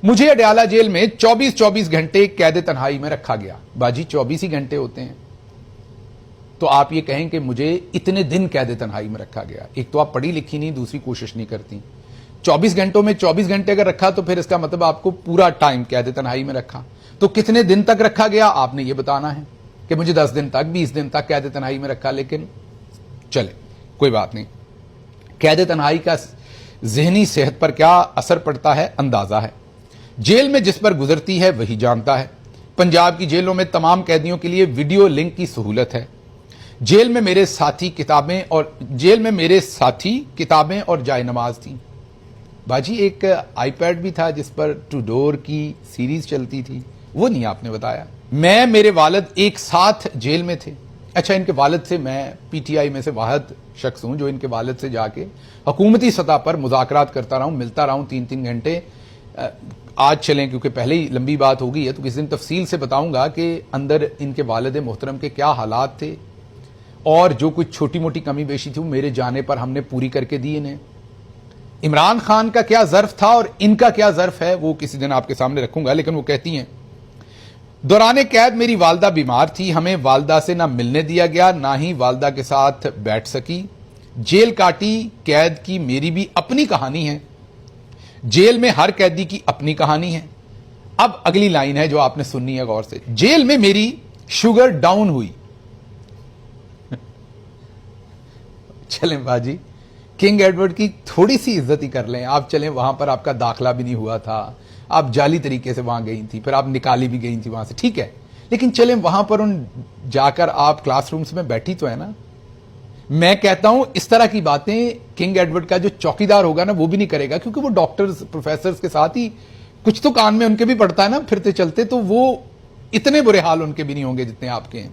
مجھے اڈیالہ جیل میں 24 گھنٹے قید تنہائی میں رکھا گیا. باجی 24 ہی گھنٹے ہوتے ہیں تو آپ یہ کہیں کہ مجھے اتنے دن قید تنہائی میں رکھا گیا. ایک تو آپ پڑھی لکھی نہیں, دوسری کوشش نہیں کرتی. 24 گھنٹوں میں 24 گھنٹے اگر رکھا تو پھر اس کا مطلب آپ کو پورا ٹائم قید تنہائی میں رکھا. تو کتنے دن تک رکھا گیا آپ نے یہ بتانا ہے کہ مجھے 10 دن تک 20 دن تک قید تنہائی میں رکھا. لیکن چلے کوئی بات نہیں. قید تنہائی کا ذہنی صحت پر کیا اثر پڑتا ہے اندازہ ہے. جیل میں جس پر گزرتی ہے وہی جانتا ہے. پنجاب کی جیلوں میں تمام قیدیوں کے لیے ویڈیو لنک کی سہولت ہے. جیل میں میرے ساتھی کتابیں اور جائے نماز تھیں. باجی ایک آئی پیڈ بھی تھا جس پر ٹو ڈور کی سیریز چلتی تھی, وہ نہیں آپ نے بتایا. میرے والد ایک ساتھ جیل میں تھے. اچھا, ان کے والد سے میں پی ٹی آئی میں سے واحد شخص ہوں جو ان کے والد سے جا کے حکومتی سطح پر مذاکرات کرتا رہا ہوں, ملتا رہا ہوں 3 گھنٹے. آج چلیں کیونکہ پہلے ہی لمبی بات ہو گئی ہے تو کسی دن تفصیل سے بتاؤں گا کہ اندر ان کے والد محترم کے کیا حالات تھے اور جو کچھ چھوٹی موٹی کمی بیشی تھی وہ میرے جانے پر ہم نے پوری کر کے دی انہیں. عمران خان کا کیا ظرف تھا اور ان کا کیا ظرف ہے وہ کسی دن آپ کے سامنے رکھوں گا. لیکن وہ کہتی ہیں دوران قید میری والدہ بیمار تھی, ہمیں والدہ سے نہ ملنے دیا گیا نہ ہی والدہ کے ساتھ بیٹھ سکی. جیل کاٹی قید کی میری بھی اپنی کہانی ہے. جیل میں ہر قیدی کی اپنی کہانی ہے. اب اگلی لائن ہے جو آپ نے سننی ہے غور سے. جیل میں میری شوگر ڈاؤن ہوئی. چلیں باجی کنگ ایڈورڈ کی تھوڑی سی عزت ہی کر لیں. آپ چلیں وہاں پر آپ کا داخلہ بھی نہیں ہوا تھا, آپ جعلی طریقے سے وہاں گئی تھی, پھر آپ نکالی بھی گئی تھی وہاں سے, ٹھیک ہے. لیکن چلیں وہاں پر ان جا کر آپ کلاس رومز میں بیٹھی تو ہے نا. میں کہتا ہوں اس طرح کی باتیں کنگ ایڈورڈ کا جو چوکیدار ہوگا نا وہ بھی نہیں کرے گا, کیونکہ وہ ڈاکٹرز پروفیسرز کے ساتھ ہی کچھ تو کان میں ان کے بھی پڑتا ہے نا پھرتے چلتے, تو وہ اتنے برے حال ان کے بھی نہیں ہوں گے جتنے آپ کے ہیں.